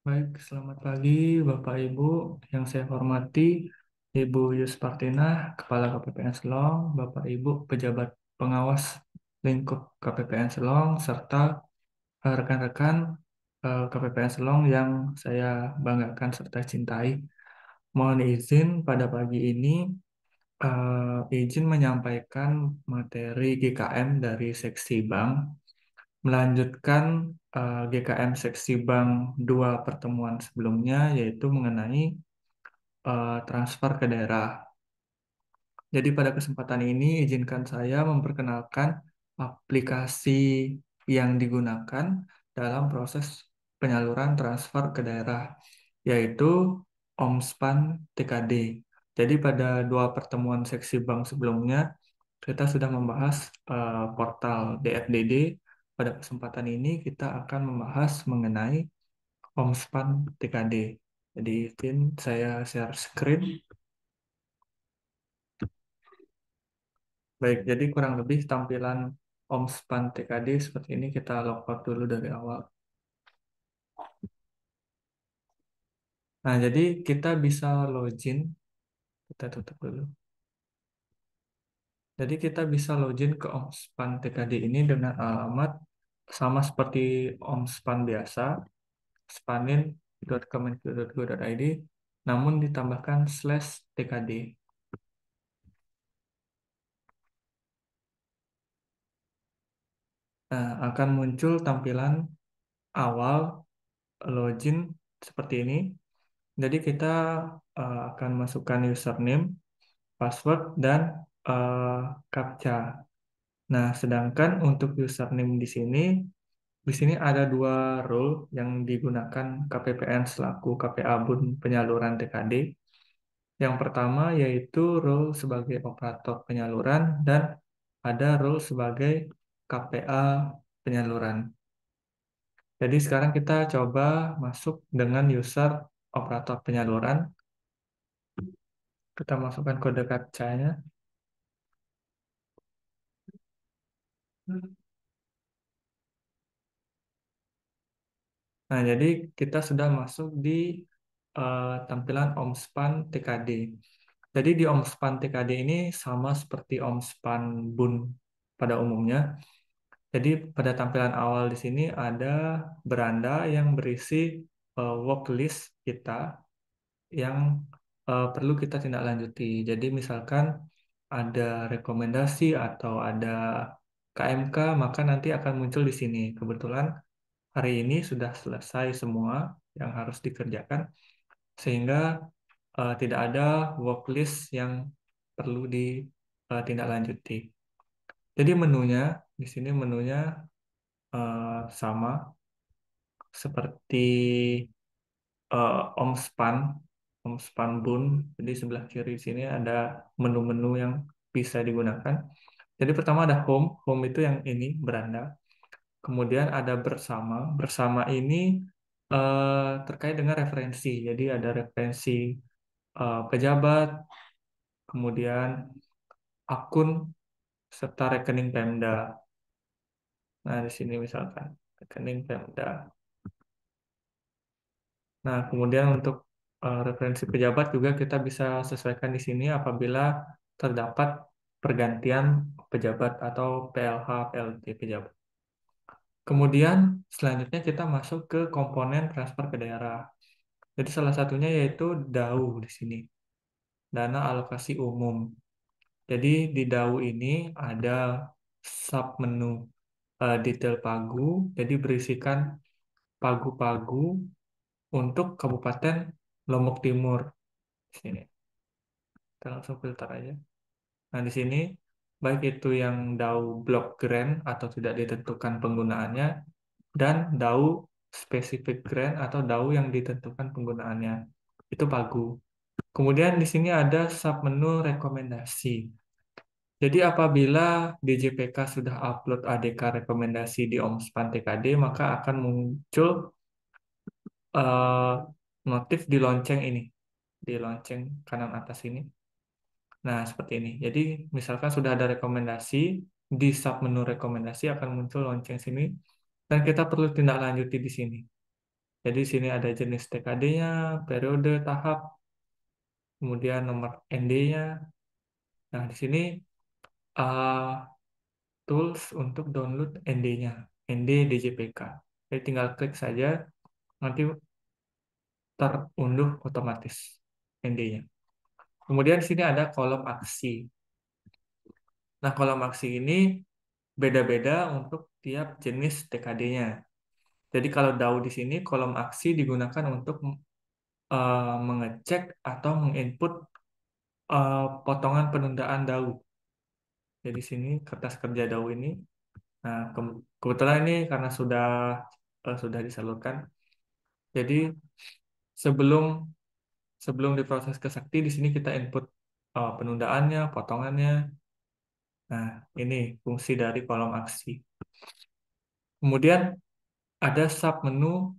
Baik, selamat pagi Bapak Ibu yang saya hormati, Ibu Yuspartina, Kepala KPPN Selong, Bapak Ibu pejabat pengawas lingkup KPPN Selong, serta rekan-rekan KPPN Selong yang saya banggakan serta cintai. Mohon izin pada pagi ini izin menyampaikan materi GKM dari Seksi Bank melanjutkan GKM Seksi Bank 2 pertemuan sebelumnya, yaitu mengenai transfer ke daerah. Jadi pada kesempatan ini izinkan saya memperkenalkan aplikasi yang digunakan dalam proses penyaluran transfer ke daerah, yaitu Omspan TKD. Jadi pada dua pertemuan seksi bank sebelumnya, kita sudah membahas portal DFDD. Pada kesempatan ini kita akan membahas mengenai Omspan TKD. Jadi izin saya share screen. Baik, jadi kurang lebih tampilan Omspan TKD seperti ini. Kita logout dulu dari awal. Nah, jadi kita bisa login. Kita tutup dulu. Jadi kita bisa login ke Omspan TKD ini dengan alamat sama seperti Omspan biasa, spanin.kemenkeu.go.id, namun ditambahkan /TKD. Nah, akan muncul tampilan awal login seperti ini. Jadi kita akan masukkan username, password, dan eh, CAPTCHA. Nah, sedangkan untuk username di sini ada dua role yang digunakan KPPN selaku KPA Bun penyaluran TKD. Yang pertama yaitu role sebagai operator penyaluran dan ada role sebagai KPA penyaluran. Jadi sekarang kita coba masuk dengan user operator penyaluran. Kita masukkan kode captcha-nya. Nah, jadi kita sudah masuk di tampilan Omspan TKD. Jadi di Omspan TKD ini sama seperti Omspan Bun pada umumnya. Jadi pada tampilan awal di sini ada beranda yang berisi worklist kita yang perlu kita tindak lanjuti. Jadi misalkan ada rekomendasi atau ada KMK, maka nanti akan muncul di sini. Kebetulan hari ini sudah selesai semua yang harus dikerjakan, sehingga tidak ada worklist yang perlu ditindaklanjuti. Jadi menunya, di sini menunya sama seperti Omspan, Omspan Bun. Jadi sebelah kiri sini ada menu-menu yang bisa digunakan. Jadi pertama ada home, home itu yang ini beranda. Kemudian ada bersama, bersama ini terkait dengan referensi. Jadi ada referensi pejabat, kemudian akun serta rekening Pemda. Nah, di sini misalkan rekening Pemda. Nah, kemudian untuk referensi pejabat juga kita bisa sesuaikan di sini apabila terdapat pergantian pejabat atau PLH, PLT pejabat. Kemudian selanjutnya kita masuk ke komponen transfer ke daerah. Jadi salah satunya yaitu DAU di sini, dana alokasi umum. Jadi di DAU ini ada sub menu detail pagu, jadi berisikan pagu-pagu untuk Kabupaten Lombok Timur. Di sini. Kita langsung filter aja. Nah, di sini baik itu yang DAO block grant atau tidak ditentukan penggunaannya dan DAO specific grant atau DAO yang ditentukan penggunaannya. Itu pagu. Kemudian di sini ada submenu rekomendasi. Jadi apabila DJPK sudah upload ADK rekomendasi di Omspan TKD, maka akan muncul eh, notif di lonceng ini, di lonceng kanan atas ini. Nah, seperti ini. Jadi, misalkan sudah ada rekomendasi, di submenu rekomendasi akan muncul lonceng sini, dan kita perlu tindak lanjuti di sini. Jadi di sini ada jenis TKD-nya, periode, tahap, kemudian nomor ND-nya. Nah, di sini uh, tools untuk download ND-nya, ND DJPK. Jadi tinggal klik saja, nanti terunduh otomatis ND-nya. Kemudian di sini ada kolom aksi. Nah, kolom aksi ini beda-beda untuk tiap jenis TKD-nya. Jadi kalau DAO di sini kolom aksi digunakan untuk mengecek atau menginput potongan penundaan DAO. Jadi sini kertas kerja DAO ini. Nah, kebetulan ini karena sudah disalurkan. Jadi sebelum sebelum diproses ke Sakti di sini kita input penundaannya, potongannya. Nah, ini fungsi dari kolom aksi. Kemudian ada submenu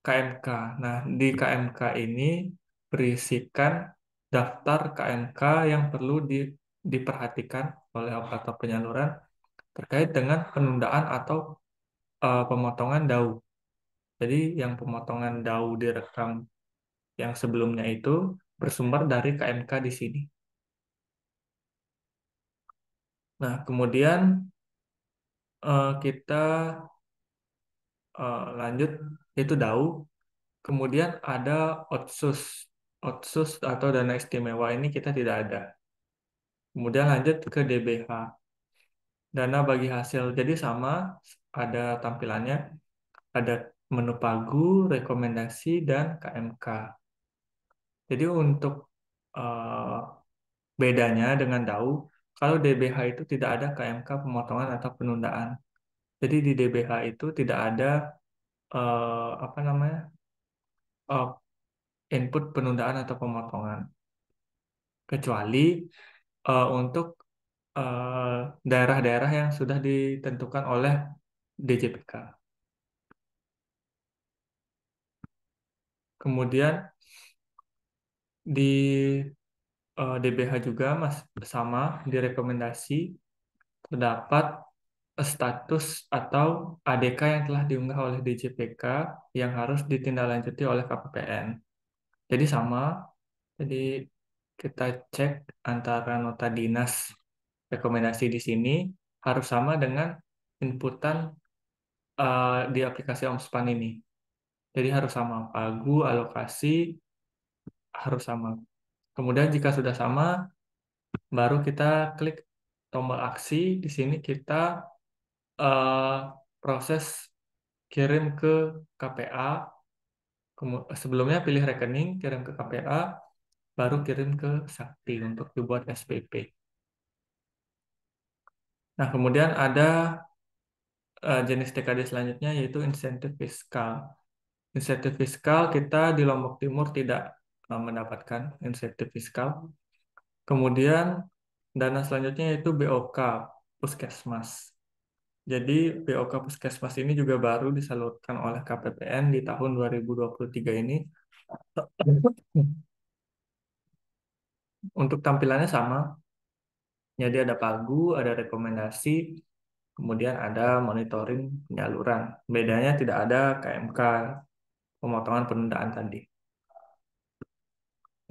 KMK. Nah, di KMK ini berisikan daftar KMK yang perlu diperhatikan oleh operator penyaluran terkait dengan penundaan atau pemotongan DAU. Jadi, yang pemotongan DAU direkam yang sebelumnya itu bersumber dari KMK di sini. Nah, kemudian kita lanjut, itu DAU. Kemudian ada Otsus. Otsus atau dana istimewa ini kita tidak ada. Kemudian lanjut ke DBH, dana bagi hasil. Jadi sama, ada tampilannya, ada menu pagu, rekomendasi, dan KMK. Jadi untuk eh, bedanya dengan DAU, kalau DBH itu tidak ada KMK pemotongan atau penundaan. Jadi di DBH itu tidak ada apa namanya eh, input penundaan atau pemotongan, kecuali untuk eh, daerah-daerah yang sudah ditentukan oleh DJPK. Kemudian di DBH juga sama di rekomendasi terdapat status atau ADK yang telah diunggah oleh DJPK yang harus ditindaklanjuti oleh KPPN. Jadi sama, jadi kita cek antara nota dinas rekomendasi di sini harus sama dengan inputan di aplikasi Omspan ini. Jadi harus sama, pagu, alokasi harus sama. Kemudian jika sudah sama, baru kita klik tombol aksi. Di sini kita proses kirim ke KPA. Sebelumnya pilih rekening, kirim ke KPA, baru kirim ke Sakti untuk dibuat SPP. Nah, kemudian ada jenis TKD selanjutnya yaitu insentif fiskal. Insentif fiskal kita di Lombok Timur tidak mendapatkan insentif fiskal. Kemudian dana selanjutnya yaitu BOK, Puskesmas. Jadi BOK Puskesmas ini juga baru disalurkan oleh KPPN di tahun 2023 ini. Untuk tampilannya sama, jadi ada pagu, ada rekomendasi, kemudian ada monitoring penyaluran. Bedanya tidak ada KMK, pemotongan penundaan tadi.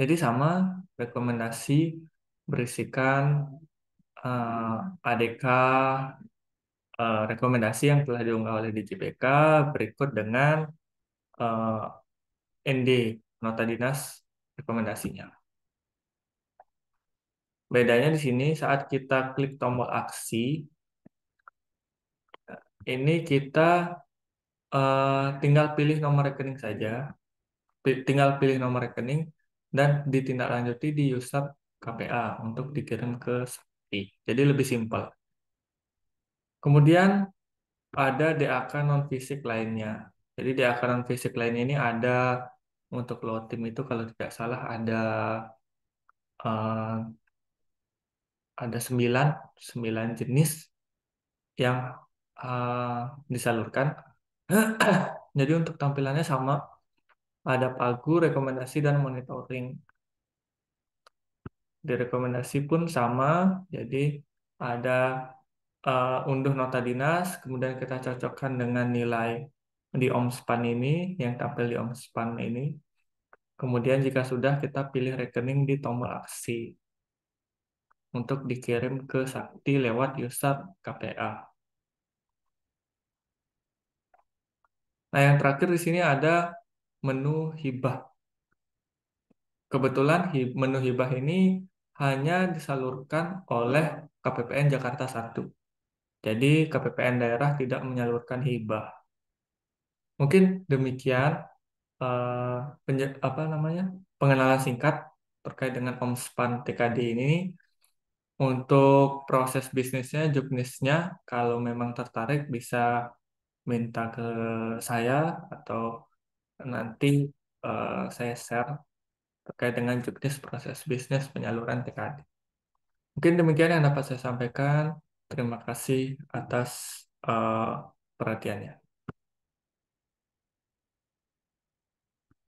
Jadi sama, rekomendasi berisikan ADK, rekomendasi yang telah diunggah oleh DJPK berikut dengan eh, ND, nota dinas rekomendasinya. Bedanya di sini saat kita klik tombol aksi, ini kita tinggal pilih nomor rekening saja, tinggal pilih nomor rekening dan ditindaklanjuti di user KPA untuk dikirim ke Sakti. Jadi lebih simpel. Kemudian ada DAK non fisik lainnya. Jadi DAK non fisik lainnya ini ada untuk low team itu kalau tidak salah eh, ada 9 jenis yang eh, disalurkan. Jadi untuk tampilannya sama, ada pagu, rekomendasi, dan monitoring. Di rekomendasi pun sama, jadi ada unduh nota dinas, kemudian kita cocokkan dengan nilai di OMSPAN ini, yang tampil di OMSPAN ini. Kemudian jika sudah, kita pilih rekening di tombol aksi untuk dikirim ke Sakti lewat user KPA. Nah, yang terakhir di sini ada menu hibah. Kebetulan menu hibah ini hanya disalurkan oleh KPPN Jakarta 1. Jadi KPPN daerah tidak menyalurkan hibah. Mungkin demikian apa namanya pengenalan singkat terkait dengan OMSPAN TKD ini. Untuk proses bisnisnya, juknisnya, kalau memang tertarik bisa minta ke saya atau nanti saya share terkait dengan juknis proses bisnis penyaluran TKD. Mungkin demikian yang dapat saya sampaikan. Terima kasih atas eh, perhatiannya.